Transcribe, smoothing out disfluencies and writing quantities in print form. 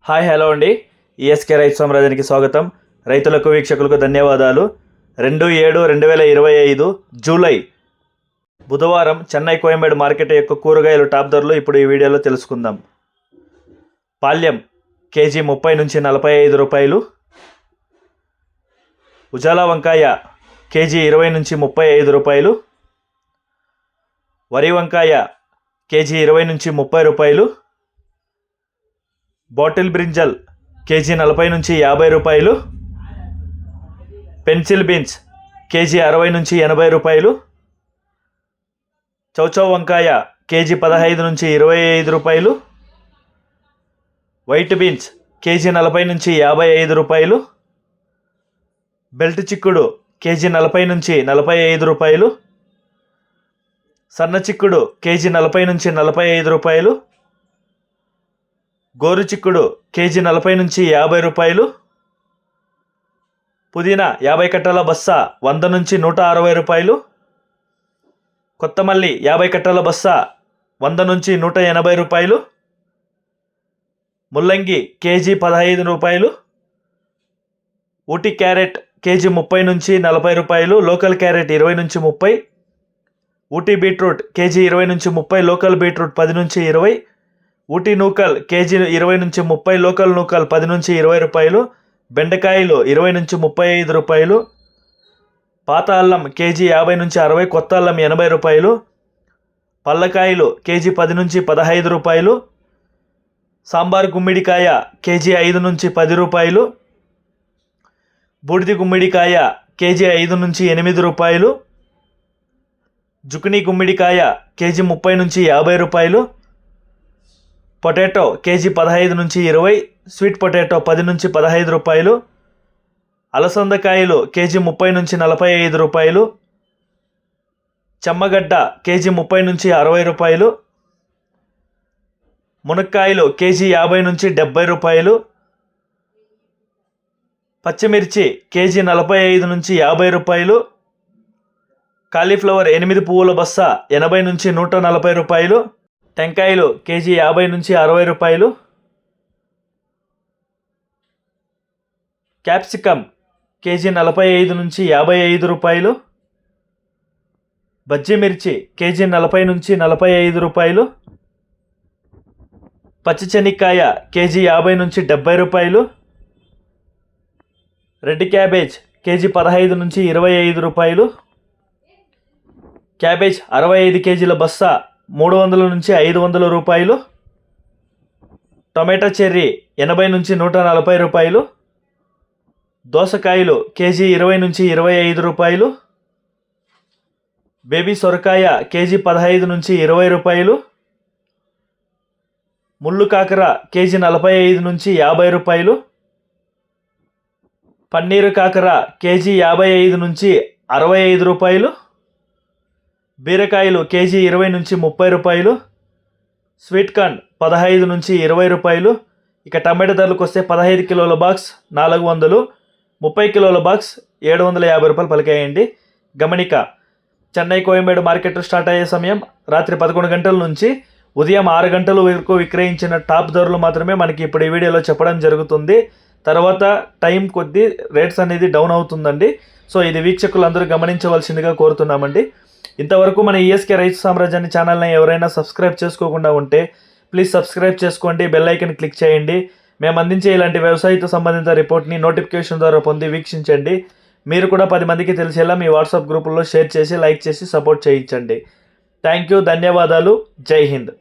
Hi hello అండి. ESK రైతు సామ్రాజ్యానికి స్వాగతం. రైతులకు వీక్షకులకు ధన్యవాదాలు. 2/7/2025 జూలై బుధవారం చెన్నై కోయంబేడు మార్కెట్ యొక్క కూరగాయలు టాప్ ధరలు ఇప్పుడు ఈ వీడియోలో తెలుసుకుందాం. పాల్యం కేజీ 30 నుంచి 45 రూపాయలు. ఉజాలా వంకాయ కేజీ 20 నుంచి 35 రూపాయలు. వరి వంకాయ కేజీ 20 నుంచి 30 రూపాయలు. బాటిల్ బ్రింజల్ కేజీ 40 నుంచి 50 రూపాయలు. పెన్సిల్ బీన్స్ కేజీ 60 నుంచి 80 రూపాయలు. చౌచౌ వంకాయ కేజీ 15 నుంచి 25 రూపాయలు. వైట్ బీన్స్ కేజీ 40 నుంచి 55 రూపాయలు. బెల్ట్ చిక్కుడు కేజీ 40 నుంచి 45 రూపాయలు. సన్న చిక్కుడు కేజీ 40 నుంచి 45 రూపాయలు. గోరు చిక్కుడు కేజీ 40 నుంచి 50 రూపాయలు. పుదీనా 50 కట్టల బస్తా 100 నుంచి 160 రూపాయలు. కొత్తమల్లి 50 కట్టల బస్తా 100 నుంచి 180 రూపాయలు. ముల్లంగి కేజీ 15 రూపాయలు. ఊటీ క్యారెట్ కేజీ 30 నుంచి 40 రూపాయలు. లోకల్ క్యారెట్ 20 నుంచి 30. ఊటీ బీట్రూట్ కేజీ 20 నుంచి 30. లోకల్ బీట్రూట్ 10 నుంచి 20. ఊటీ నూకల్ కేజీ 20 నుంచి 30. లోకల్ నూకల్ 10 నుంచి 20 రూపాయలు. బెండకాయలు 20 నుంచి 35 రూపాయలు. పాత అల్లం కేజీ 50 నుంచి 60. కొత్త అల్లం 80 రూపాయలు. పల్లకాయలు కేజీ 10 నుంచి 15 రూపాయలు. సాంబార్ గుమ్మిడికాయ కేజీ 5 నుంచి 10 రూపాయలు. బూడిది గుమ్మిడికాయ కేజీ 5 నుంచి 8 రూపాయలు. జుకినీ గుమ్మిడికాయ కేజీ 30 నుంచి 50 రూపాయలు. పొటాటో కేజీ 15 నుంచి 20. స్వీట్ పొటాటో 10 నుంచి 15 రూపాయలు. అలసందకాయలు కేజీ 30 నుంచి 45 రూపాయలు. చెమ్మగడ్డ కేజీ 30 నుంచి 60 రూపాయలు. మునక్కాయలు కేజీ 50 నుంచి 70 రూపాయలు. పచ్చిమిర్చి కేజీ 45 నుంచి 50 రూపాయలు. కాలీఫ్లవర్ 8 పువ్వుల బస్తా 80 నుంచి 140 రూపాయలు. టెంకాయలు కేజీ 50 నుంచి 60 రూపాయలు. క్యాప్సికమ్ కేజీ 45 నుంచి 55 రూపాయలు. బజ్జీ మిర్చి కేజీ 40 నుంచి 45 రూపాయలు. పచ్చి చెనిక్కాయ కేజీ 50 నుంచి 70 రూపాయలు. రెడ్ క్యాబేజ్ కేజీ 15 నుంచి 25 రూపాయలు. క్యాబేజ్ 65 కేజీల బస్తా 300 నుంచి 500 రూపాయలు. టొమాటో చెర్రీ 80 నుంచి 140 రూపాయలు. దోసకాయలు కేజీ 20 నుంచి 25 రూపాయలు. బేబీ సొరకాయ కేజీ 15 నుంచి 20 రూపాయలు. ముళ్ళు కాకర కేజీ 45 నుంచి 50 రూపాయలు. పన్నీరు కాకర కేజీ 55 నుంచి 65 రూపాయలు. బీరకాయలు కేజీ 20 నుంచి 30 రూపాయలు. స్వీట్ కార్న్ 15 నుంచి 20 రూపాయలు. ఇక టమాటా ధరలకు వస్తే 15 కిలోల బాక్స్ 400, 30 కిలోల బాక్స్ 750 రూపాయలు పలికాయండి. గమనిక, చెన్నై కోయంబేడు మార్కెట్ స్టార్ట్ అయ్యే సమయం రాత్రి 11 గంటల నుంచి ఉదయం 6 గంటల వరకు విక్రయించిన టాప్ ధరలు మాత్రమే మనకి ఇప్పుడు ఈ వీడియోలో చెప్పడం జరుగుతుంది. తర్వాత టైం కొద్దీ రేట్స్ అనేది డౌన్ అవుతుందండి. సో ఇది వీక్షకులందరూ గమనించవలసిందిగా కోరుతున్నామండి. ఇంతవరకు మన ఈఎస్కే రైతు సామ్రాజ్యాన్ని ఛానల్ని ఎవరైనా సబ్స్క్రైబ్ చేసుకోకుండా ఉంటే ప్లీజ్ సబ్స్క్రైబ్ చేసుకోండి, బెల్ ఐకన్ క్లిక్ చేయండి. మేము అందించే ఇలాంటి వ్యవసాయతో సంబంధిత రిపోర్ట్ని నోటిఫికేషన్ ద్వారా పొంది వీక్షించండి. మీరు కూడా 10 మందికి తెలిసేలా మీ వాట్సాప్ గ్రూపుల్లో షేర్ చేసి లైక్ చేసి సపోర్ట్ చేయించండి. థ్యాంక్ యూ, ధన్యవాదాలు, జై హింద్.